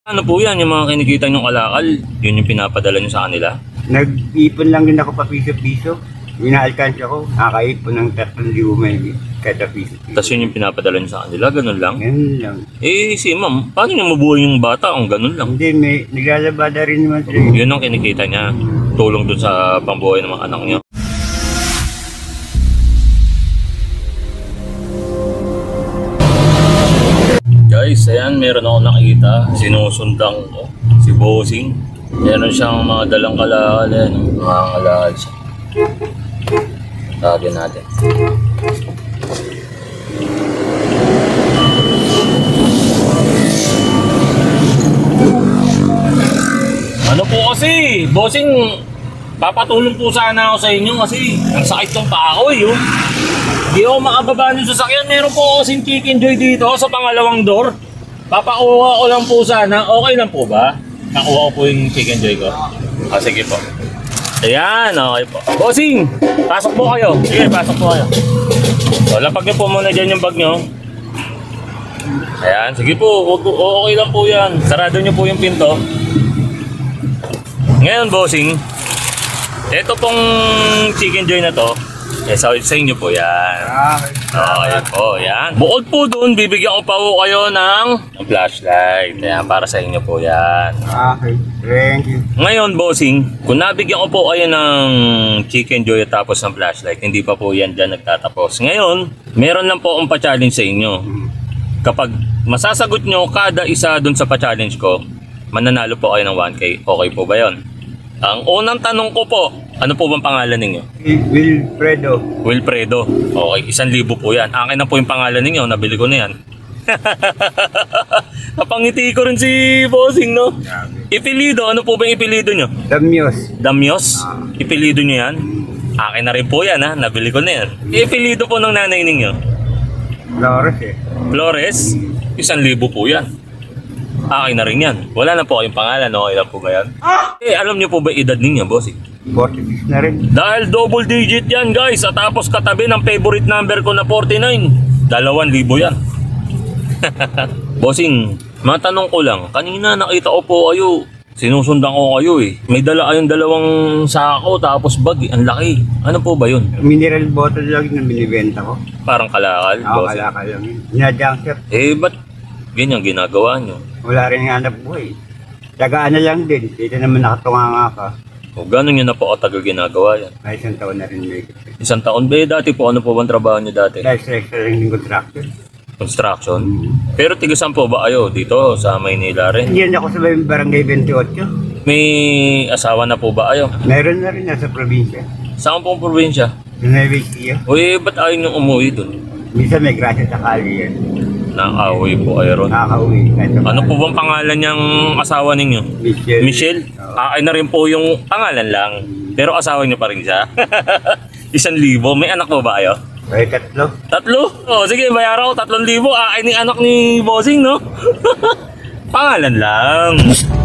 Ano po yan, yung mga kinikita nyong kalakal, yun yung pinapadala nyo sa kanila? Nag-ipon lang din ako pa piso-piso. Inaalkansya ko, nakaipon ng 3,000 may kada piso-piso. Tapos yun yung pinapadala nyo sa kanila, ganun lang? Ganun lang. Eh, si ma'am, paano nyo mabuhay yung bata kung ganun lang? Hindi, may naglalabada rin naman sila. Yun ang kinikita niya, tulong dun sa pambuhay ng mga anak niya. Guys, ayan, meron ako nakita, sinusundang ko, si Bossing. Meron siyang mga dalang kalakal, ayan, mga kalakal siya. Tagin natin. Ano po kasi, Bossing, papatulong po sana ako sa inyo kasi ang sakit ng paa ko eh. Hindi ako makababa ng sasakyan. Meron po ako kasing Chicken Joy dito sa pangalawang door. Papakuha ko lang po sana. Okay lang po ba? Nakuha ko po yung Chicken Joy ko. Sige po. Ayan, okay po. Bossing, pasok po kayo. Sige, pasok po kayo. So, lapag niyo po muna dyan yung bag niyo. Ayan, sige po. Okay lang po yan. Sarado niyo po yung pinto. Ngayon, Bossing, ito pong Chicken Joy na to, sa inyo po yan. Okay po, yan. Bukod po doon, bibigyan ko pa po kayo ng flashlight. Ayan, para sa inyo po yan. Okay, thank you. Ngayon, Bossing, kung nabigyan ko po kayo ng Chicken Joy at tapos ng flashlight, hindi pa po yan dyan nagtatapos. Ngayon, meron lang po akong pa-challenge sa inyo. Kapag masasagot nyo kada isa doon sa pa-challenge ko, mananalo po kayo ng 1K. Okay po ba yun? Ang unang tanong ko po, ano po bang pangalan ninyo? Wilfredo. Wilfredo. Okay, 1,000 po yan. Akin na po yung pangalan ninyo, nabili ko na yan. Napangiti ko rin si Bossing, no? Ipilido, ano po ba yung ipilido nyo? Damios. Damios? Ipilido nyo yan? Akin na rin po yan, ha? Nabili ko na yan. Ipilido po ng nanay ninyo? Flores eh. Flores? 1,000 po yan. Akin na rin yan. Wala na po kayong pangalan, okay lang po ba yan? Eh, alam niyo po ba edad ninyo, Bossing? 46 na rin. Dahil double digit yan, guys. At tapos katabi ng favorite number ko na 49. 2,000 yan. Bossing, matanong ko lang. Kanina nakita ko po kayo. Sinusundan ko kayo eh. May dala kayong 2 sako tapos bag. Ang laki. Ano po ba yun? Mineral bottle lang yung binibenta ko. Parang kalakal, Ako Bossing. kalakal lang yun. Ginadjunker. Eh, ba't ganyan ginagawa nyo? Wala rin nga hanap buhay. Tagaan na lang din. Dito naman nakatunganga ka. O gano'n nyo na po katagal ginagawa yan? May 1 taon na rin may 1 taon ba? Dati po, ano po bang trabaho nyo dati? dahil sa extra rin yung contractor. Construction? Pero tigasan po ba kayo dito sa Maynila rin? Hindi ako sa barangay 28. May asawa na po ba kayo? Meron na rin nasa probinsya. Saan pong probinsya? Yung Nueva Uy, ba't ayaw nyo umuwi dun? Minsan may grasya sa kali yan. Nakauwi po kayo ron. Nakaka-uwi. Ano po bang pangalan niyang asawa ninyo? Michelle. Michelle? Akin na rin po yung pangalan lang. Pero asawa niyo pa rin siya. 1,000. May anak po ba kayo? May 3. 3? O sige, bayaran ko 3,000. Akin ni anak ni Bossing, no? Pangalan lang.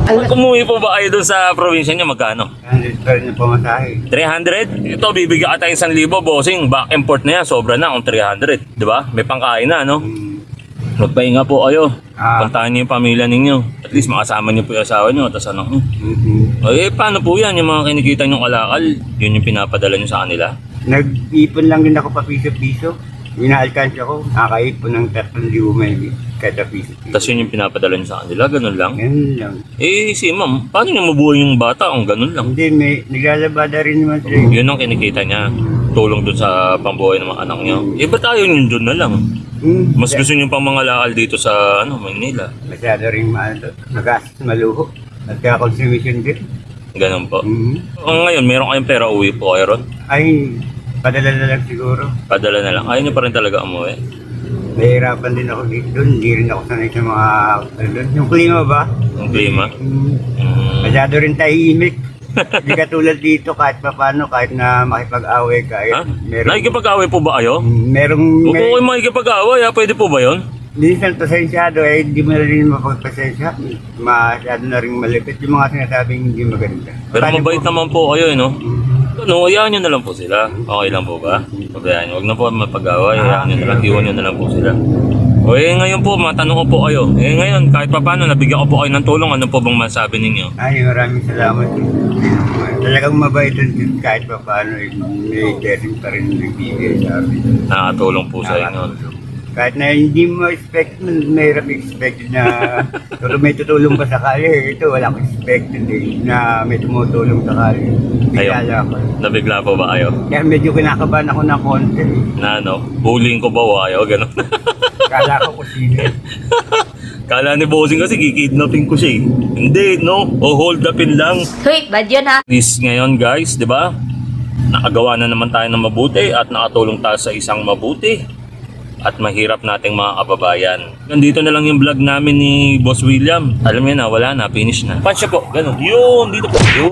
Kung umuwi po ba kayo doon sa probinsya niya, magkano? 100 pa rin yung pamasahe. 300? Ito, bibigyan ka tayo 1,000, Bossing. Back import na yan, sobra na kung 300. Diba? May pangkain na, no? Magpahinga po kayo. Puntahan niyo yung pamilya ninyo. At least makasama niyo po yung asawa niyo at anak niyo. Eh, paano po yan? Yung mga kinikita nyong kalakal, yun yung pinapadala niyo sa kanila? Nag-ipon lang din ako pa piso-piso. Inaalkansya ko, nakaipon ng 3,000 may kada piso-piso. Tapos yun yung pinapadala niyo sa kanila, ganun lang? Ganun lang. Eh, si ma'am, paano niyo mabuhay yung bata kung ganun lang? Hindi, may naglalabada rin naman sila. Yun ang kinikita niya. Tulong dun sa pambuhay ng mga anak niyo. Eh, ba't ayaw niyo dun na lang? Mas gusto niyo pang mga lakal dito sa Maynila. Masyado rin magastos, maluho. At kaya consumption din. Ganun po. Ngayon, meron kayong pera, uwi po kayo ron? Ay, padala na lang siguro. Padala na lang. Ayaw niyo pa rin talaga umuwi. Nahihirapan din ako dito doon. Hindi rin ako sanay sa mga... Yung klima ba? Yung klima? Masyado rin tahimik. Hindi katulad dito kahit pa paano, kahit na makipag-away ka. Ha? Nakikipag-away po ba kayo? Merong... Opo kayo makikipag-away, ha? Pwede po ba yun? Minsan pasensyado eh, hindi mo na rin mapagpasensya. Masyado na rin malipit yung mga sinasabing hindi maganda. Pero mabait naman po kayo, no? No, hayaan nyo na lang po sila. Okay lang po ba? Pabayaan nyo. Huwag na po mapag-away. Hayaan nyo na lang. Iwan nyo na lang po sila. O ngayon po, matanong ko po kayo. Ngayon, kahit pa paano, nabigyan ko po kayo ng tulong. Ano po bang masabi ninyo? Ay, maraming salamat. Talagang mabait ang kahit pa paano. May blessing pa rin nagbibigay sa amin. Nakatulong po sa inyo. Nakakatulong. Kahit na hindi mo expect, mayroon expected na may tutulong pa sakali. Ito, wala akong expected na may tumutulong sakali. Bigala ako. Nabigla po ba kayo? Kaya medyo kinakabahan ako ng konti. Na ano, bullying ko ba o kayo? Ganun. Kala ko kusina. Kala ni Bossing kasi kikidnapin ko siya eh. Hindi, no? O hold upin lang. Hoy, bad yun ha. This ngayon guys, di ba? Nakagawa na naman tayo ng mabuti at nakatulong tayo sa isang mabuti at mahirap nating mga kababayan. Nandito na lang yung vlog namin ni Boss William. Alam niyo na, wala na, finish na. Pansya po, ganun. Yun, dito po. Yun.